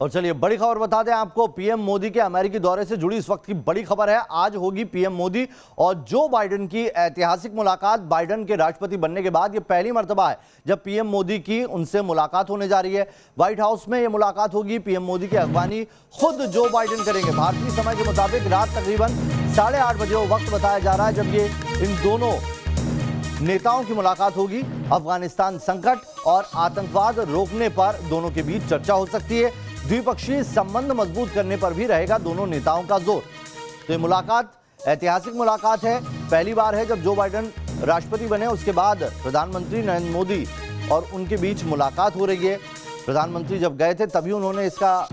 और चलिए बड़ी खबर बता दें आपको, पीएम मोदी के अमेरिकी दौरे से जुड़ी इस वक्त की बड़ी खबर है। आज होगी पीएम मोदी और जो बाइडेन की ऐतिहासिक मुलाकात। बाइडेन के राष्ट्रपति बनने के बाद ये पहली मर्तबा है जब पीएम मोदी की उनसे मुलाकात होने जा रही है। व्हाइट हाउस में ये मुलाकात होगी। पीएम मोदी की अगवानी खुद जो बाइडेन करेंगे। भारतीय समय के मुताबिक रात तकरीबन 8:30 बजे वो वक्त बताया जा रहा है जब ये इन दोनों नेताओं की मुलाकात होगी। अफगानिस्तान संकट और आतंकवाद रोकने पर दोनों के बीच चर्चा हो सकती है। द्विपक्षीय संबंध मजबूत करने पर भी रहेगा दोनों नेताओं का जोर। तो ये मुलाकात ऐतिहासिक मुलाकात है। पहली बार है जब जो बाइडेन राष्ट्रपति बने उसके बाद प्रधानमंत्री नरेंद्र मोदी और उनके बीच मुलाकात हो रही है। प्रधानमंत्री जब गए थे तभी उन्होंने इसका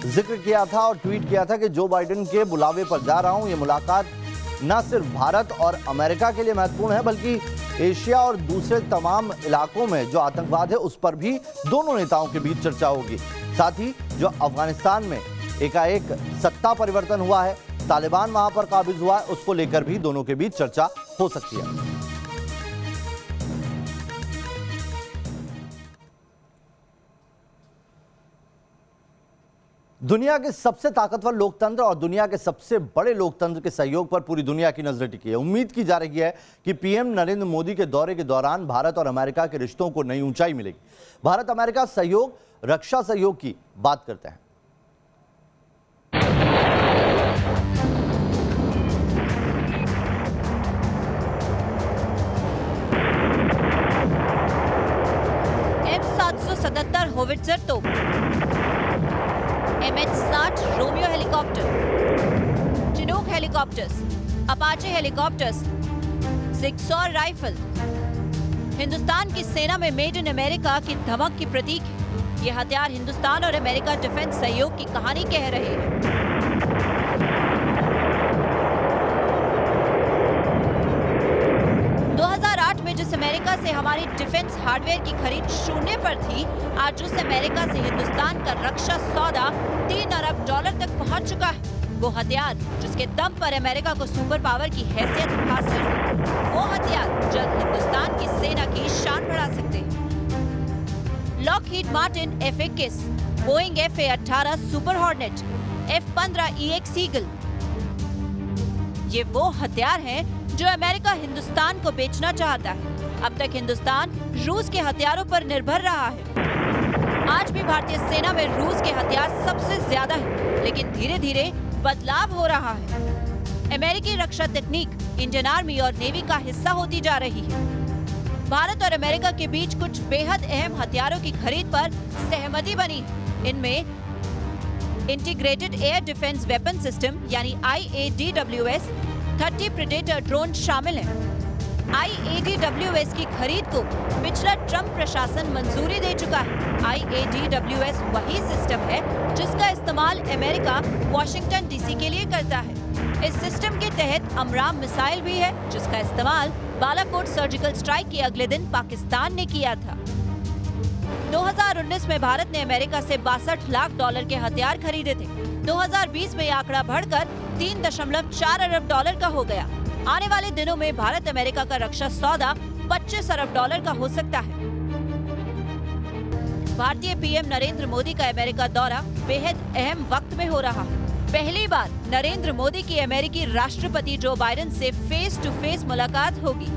जिक्र किया था और ट्वीट किया था कि जो बाइडेन के बुलावे पर जा रहा हूं। ये मुलाकात न सिर्फ भारत और अमेरिका के लिए महत्वपूर्ण है बल्कि एशिया और दूसरे तमाम इलाकों में जो आतंकवाद है उस पर भी दोनों नेताओं के बीच चर्चा होगी। साथ ही जो अफगानिस्तान में एकाएक सत्ता परिवर्तन हुआ है, तालिबान वहां पर काबिज हुआ है, उसको लेकर भी दोनों के बीच चर्चा हो सकती है। दुनिया के सबसे ताकतवर लोकतंत्र और दुनिया के सबसे बड़े लोकतंत्र के सहयोग पर पूरी दुनिया की नजर टिकी है। उम्मीद की जा रही है कि पीएम नरेंद्र मोदी के दौरे के दौरान भारत और अमेरिका के रिश्तों को नई ऊंचाई मिलेगी। भारत अमेरिका सहयोग, रक्षा सहयोग की बात करते हैं। M777 होवित्जर तोप, MH-60 Romeo helicopter, Chinook helicopters, Apache helicopters, SIG Sauer rifle Hindustan की सेना में मेड इन अमेरिका की धमक की प्रतीक है। ये हथियार हिंदुस्तान और अमेरिका डिफेंस सहयोग की कहानी कह रहे हैं। में जिस अमेरिका से हमारी डिफेंस हार्डवेयर की खरीद शून्य पर थी, आज उस अमेरिका से हिंदुस्तान का रक्षा सौदा $3 अरब तक पहुंच चुका है। वो हथियार जिसके दम पर अमेरिका को सुपर पावर की हैसियत हासिल हुई, वो हथियार जल्द हिंदुस्तान की सेना की शान बढ़ा सकते हैं। Lockheed Martin F-21, Boeing FA-18 super hornet, F-15 EX eagle, ये वो हथियार हैं जो अमेरिका हिंदुस्तान को बेचना चाहता है। अब तक हिंदुस्तान रूस के हथियारों पर निर्भर रहा है। आज भी भारतीय सेना में रूस के हथियार सबसे ज्यादा है, लेकिन धीरे धीरे बदलाव हो रहा है। अमेरिकी रक्षा तकनीक इंडियन आर्मी और नेवी का हिस्सा होती जा रही है। भारत और अमेरिका के बीच कुछ बेहद अहम हथियारों की खरीद पर सहमति बनी। इनमें integrated air defence weapon system यानी IADWS 30 प्रेडेटर ड्रोन शामिल हैं। IADWS की खरीद को पिछला ट्रंप प्रशासन मंजूरी दे चुका है। IADWS वही सिस्टम है जिसका इस्तेमाल अमेरिका वाशिंगटन DC के लिए करता है। इस सिस्टम के तहत अमराम मिसाइल भी है जिसका इस्तेमाल बालाकोट सर्जिकल स्ट्राइक के अगले दिन पाकिस्तान ने किया था। 2019 में भारत ने अमेरिका से $62 लाख के हथियार खरीदे थे। 2020 में आंकड़ा बढ़कर $3.4 अरब का हो गया। आने वाले दिनों में भारत अमेरिका का रक्षा सौदा $25 अरब का हो सकता है। भारतीय पीएम नरेंद्र मोदी का अमेरिका दौरा बेहद अहम वक्त में हो रहा है। पहली बार नरेंद्र मोदी की अमेरिकी राष्ट्रपति जो बाइडेन से फेस टू फेस मुलाकात होगी।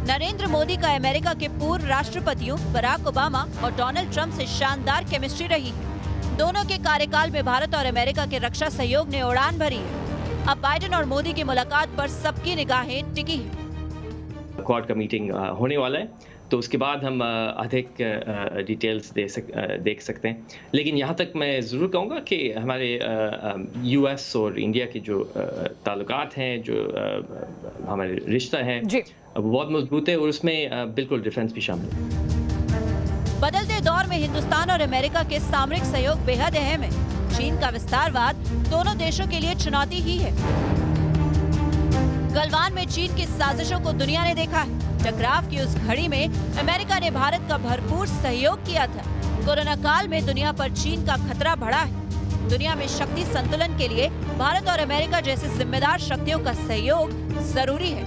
नरेंद्र मोदी का अमेरिका के पूर्व राष्ट्रपतियों बराक ओबामा और डोनाल्ड ट्रंप से शानदार केमिस्ट्री रही है। दोनों के कार्यकाल में भारत और अमेरिका के रक्षा सहयोग ने उड़ान भरी है। अब बाइडेन और मोदी की मुलाकात पर सबकी निगाहें टिकी हैं। क्वाड का मीटिंग होने वाला है, तो उसके बाद हम अधिक डिटेल्स देख सकते हैं। लेकिन यहाँ तक मैं ज़रूर कहूँगा कि हमारे US और इंडिया के जो ताल्लुकात हैं, जो हमारे रिश्ता हैं, वो बहुत मजबूत है और उसमें बिल्कुल डिफेंस भी शामिल है। बदलते दौर में हिंदुस्तान और अमेरिका के सामरिक सहयोग बेहद अहम है। चीन का विस्तारवाद दोनों देशों के लिए चुनौती ही है। गलवान में चीन की साजिशों को दुनिया ने देखा है। टकराव की उस घड़ी में अमेरिका ने भारत का भरपूर सहयोग किया था। कोरोना काल में दुनिया पर चीन का खतरा बढ़ा है। दुनिया में शक्ति संतुलन के लिए भारत और अमेरिका जैसे जिम्मेदार शक्तियों का सहयोग जरूरी है।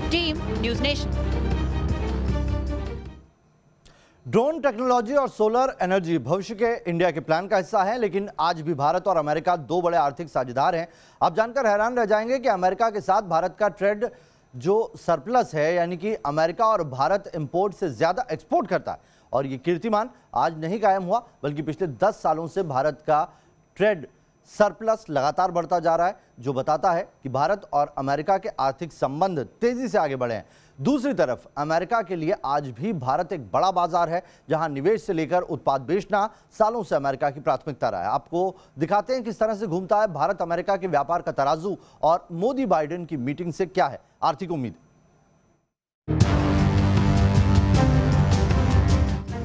Team news nation. Drone technology और सोलर एनर्जी भविष्य के इंडिया के प्लान का हिस्सा है, लेकिन आज भी भारत और अमेरिका दो बड़े आर्थिक साझेदार हैं। आप जानकर हैरान रह जाएंगे कि अमेरिका के साथ भारत का ट्रेड जो सरप्लस है, यानी कि अमेरिका और भारत इंपोर्ट से ज्यादा एक्सपोर्ट करता है, और ये कीर्तिमान आज नहीं कायम हुआ, बल्कि पिछले 10 सालों से भारत का ट्रेड सरप्लस लगातार बढ़ता जा रहा है, जो बताता है कि भारत और अमेरिका के आर्थिक संबंध तेजी से आगे बढ़े हैं। दूसरी तरफ अमेरिका के लिए आज भी भारत एक बड़ा बाजार है, जहां निवेश से लेकर उत्पाद बेचना सालों से अमेरिका की प्राथमिकता रहा है। आपको दिखाते हैं किस तरह से घूमता है भारत अमेरिका के व्यापार का तराजू और मोदी बाइडेन की मीटिंग से क्या है आर्थिक उम्मीद।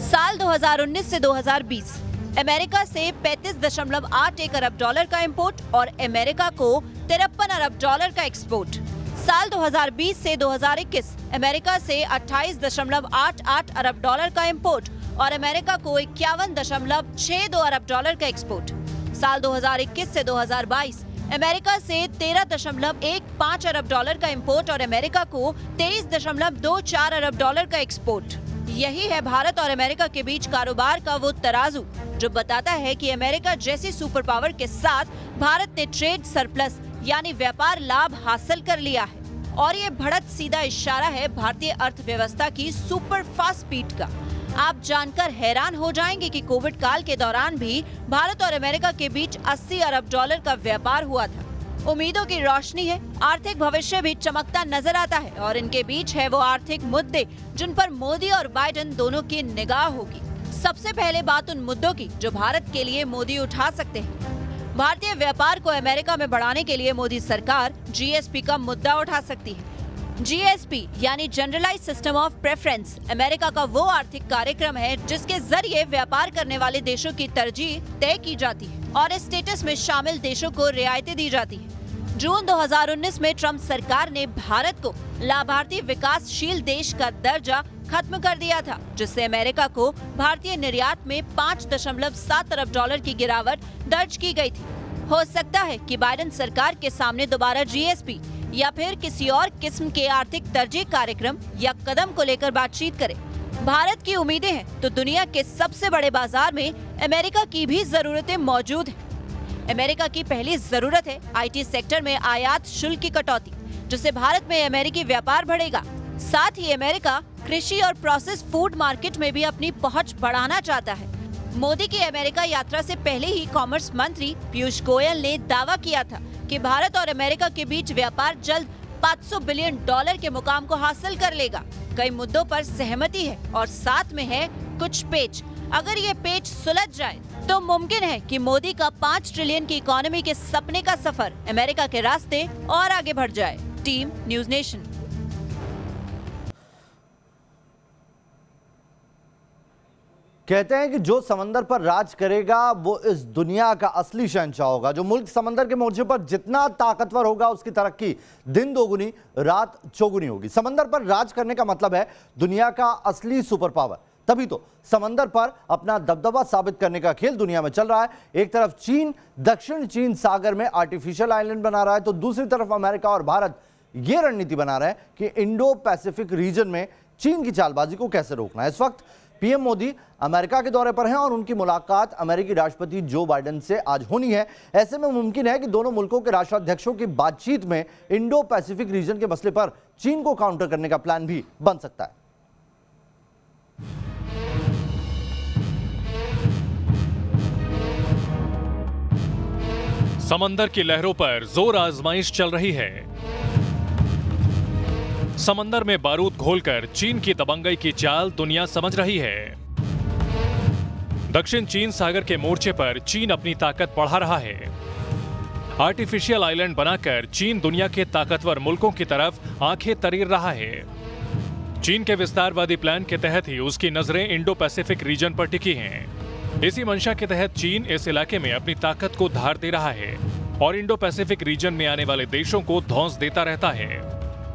साल 2019 से 2020 अमेरिका से 35.81 अरब डॉलर का इंपोर्ट और अमेरिका को 53 अरब डॉलर का एक्सपोर्ट। साल 2020 से 2021 अमेरिका से 28.88 अरब डॉलर का इंपोर्ट और अमेरिका को 51.62 अरब डॉलर का एक्सपोर्ट। साल 2021 से 2022 अमेरिका से 13.15 अरब डॉलर का इंपोर्ट और अमेरिका को 23.24 अरब डॉलर का एक्सपोर्ट। यही है भारत और अमेरिका के बीच कारोबार का वो तराजू जो बताता है कि अमेरिका जैसी सुपर पावर के साथ भारत ने ट्रेड सरप्लस यानी व्यापार लाभ हासिल कर लिया है, और ये बढ़त सीधा इशारा है भारतीय अर्थव्यवस्था की सुपर फास्ट स्पीड का। आप जानकर हैरान हो जाएंगे कि कोविड काल के दौरान भी भारत और अमेरिका के बीच 80 अरब डॉलर का व्यापार हुआ था। उम्मीदों की रोशनी है, आर्थिक भविष्य भी चमकता नजर आता है, और इनके बीच है वो आर्थिक मुद्दे जिन पर मोदी और बाइडेन दोनों की निगाह होगी। सबसे पहले बात उन मुद्दों की जो भारत के लिए मोदी उठा सकते हैं। भारतीय व्यापार को अमेरिका में बढ़ाने के लिए मोदी सरकार जीएसपी का मुद्दा उठा सकती है। जीएसपी यानी generalised system of preference America का वो आर्थिक कार्यक्रम है जिसके जरिए व्यापार करने वाले देशों की तरजीह तय की जाती है और इस स्टेटस में शामिल देशों को रियायतें दी जाती है। जून 2019 में ट्रंप सरकार ने भारत को लाभार्थी विकासशील देश का दर्जा खत्म कर दिया था, जिससे अमेरिका को भारतीय निर्यात में 5.7 अरब डॉलर की गिरावट दर्ज की गई थी। हो सकता है कि बाइडेन सरकार के सामने दोबारा जीएसपी या फिर किसी और किस्म के आर्थिक तरजीह कार्यक्रम या कदम को लेकर बातचीत करे। भारत की उम्मीदें हैं तो दुनिया के सबसे बड़े बाजार में अमेरिका की भी जरूरतें मौजूद हैं। अमेरिका की पहली जरूरत है आईटी सेक्टर में आयात शुल्क की कटौती, जिससे भारत में अमेरिकी व्यापार बढ़ेगा। साथ ही अमेरिका कृषि और प्रोसेस फूड मार्केट में भी अपनी पहुंच बढ़ाना चाहता है। मोदी की अमेरिका यात्रा से पहले ही कॉमर्स मंत्री पीयूष गोयल ने दावा किया था कि भारत और अमेरिका के बीच व्यापार जल्द 500 बिलियन डॉलर के मुकाम को हासिल कर लेगा। कई मुद्दों पर सहमति है और साथ में है कुछ पेच। अगर ये पेच सुलझ जाए तो मुमकिन है कि मोदी का 5 ट्रिलियन की इकोनॉमी के सपने का सफर अमेरिका के रास्ते और आगे बढ़ जाए। Team news nation. कहते हैं कि जो समंदर पर राज करेगा वो इस दुनिया का असली शहंशाह होगा। जो मुल्क समंदर के मोर्चे पर जितना ताकतवर होगा उसकी तरक्की दिन दोगुनी रात चौगुनी होगी। समंदर पर राज करने का मतलब है दुनिया का असली सुपर पावर। तभी तो समंदर पर अपना दबदबा साबित करने का खेल दुनिया में चल रहा है। एक तरफ चीन दक्षिण चीन सागर में आर्टिफिशियल आइलैंड बना रहा है, तो दूसरी तरफ अमेरिका और भारत ये रणनीति बना रहे हैं कि इंडो पैसिफिक रीजन में चीन की चालबाजी को कैसे रोकना है। इस वक्त पीएम मोदी अमेरिका के दौरे पर हैं और उनकी मुलाकात अमेरिकी राष्ट्रपति जो बाइडेन से आज होनी है। ऐसे में मुमकिन है कि दोनों मुल्कों के राष्ट्राध्यक्षों की बातचीत में इंडो पैसिफिक रीजन के मसले पर चीन को काउंटर करने का प्लान भी बन सकता है। समंदर की लहरों पर जोर आजमाइश चल रही है। समंदर में बारूद घोलकर चीन की दबंगई की चाल दुनिया समझ रही है। दक्षिण चीन सागर के मोर्चे पर चीन अपनी ताकत बढ़ा रहा है। आर्टिफिशियल आइलैंड बनाकर चीन दुनिया के ताकतवर मुल्कों की तरफ आंखें तरीर रहा है। चीन के विस्तारवादी प्लान के तहत ही उसकी नजरें इंडो पैसिफिक रीजन पर टिकी हैं। इसी मंशा के तहत चीन इस इलाके में अपनी ताकत को धार दे रहा है और इंडो पैसिफिक रीजन में आने वाले देशों को धौंस देता रहता है।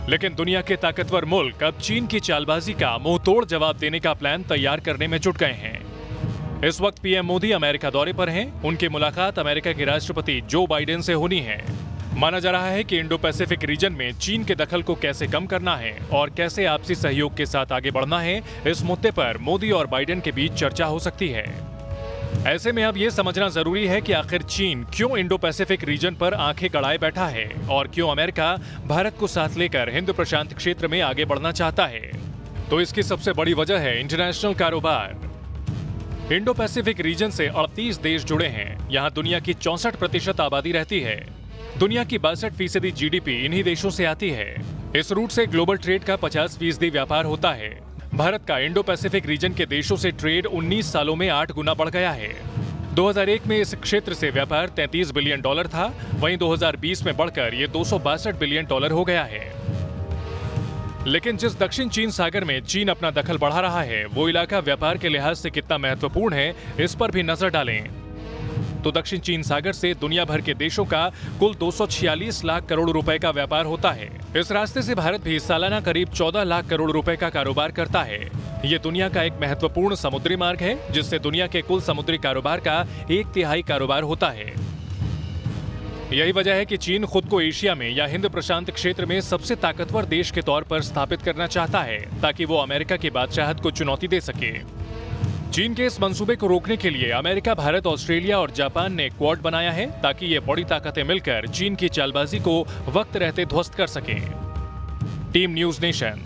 लेकिन दुनिया के ताकतवर मुल्क अब चीन की चालबाजी का मुंहतोड़ जवाब देने का प्लान तैयार करने में जुट गए हैं। इस वक्त पीएम मोदी अमेरिका दौरे पर हैं। उनकी मुलाकात अमेरिका के राष्ट्रपति जो बाइडेन से होनी है। माना जा रहा है कि इंडो पैसिफिक रीजन में चीन के दखल को कैसे कम करना है और कैसे आपसी सहयोग के साथ आगे बढ़ना है, इस मुद्दे पर मोदी और बाइडेन के बीच चर्चा हो सकती है। ऐसे में अब यह समझना जरूरी है कि आखिर चीन क्यों इंडो पैसिफिक रीजन पर आंखें गड़ाए बैठा है और क्यों अमेरिका भारत को साथ लेकर हिंद प्रशांत क्षेत्र में आगे बढ़ना चाहता है। तो इसकी सबसे बड़ी वजह है इंटरनेशनल कारोबार। इंडो पैसिफिक रीजन से 38 देश जुड़े हैं। यहाँ दुनिया की 64% आबादी रहती है। दुनिया की 62% जीडीपी इन्हीं देशों से आती है। इस रूट से ग्लोबल ट्रेड का 50% व्यापार होता है। भारत का इंडो पैसिफिक रीजन के देशों से ट्रेड 19 सालों में 8 गुना बढ़ गया है। 2001 में इस क्षेत्र से व्यापार $33 बिलियन था, वहीं 2020 में बढ़कर ये $262 बिलियन हो गया है। लेकिन जिस दक्षिण चीन सागर में चीन अपना दखल बढ़ा रहा है, वो इलाका व्यापार के लिहाज से कितना महत्वपूर्ण है, इस पर भी नजर डालें। तो दक्षिण चीन सागर से दुनिया भर के देशों का कुल 246 लाख करोड़ रुपए का व्यापार होता है। इस रास्ते से भारत भी सालाना करीब 14 लाख करोड़ रुपए का कारोबार करता है। ये दुनिया का एक महत्वपूर्ण समुद्री मार्ग है, जिससे दुनिया के कुल समुद्री कारोबार का 1/3 कारोबार होता है। यही वजह है कि चीन खुद को एशिया में या हिंद प्रशांत क्षेत्र में सबसे ताकतवर देश के तौर पर स्थापित करना चाहता है, ताकि वो अमेरिका की बादशाहत को चुनौती दे सके। चीन के इस मंसूबे को रोकने के लिए अमेरिका, भारत, ऑस्ट्रेलिया और जापान ने क्वाड बनाया है, ताकि ये बड़ी ताकतें मिलकर चीन की चालबाजी को वक्त रहते ध्वस्त कर सकें। Team news nation.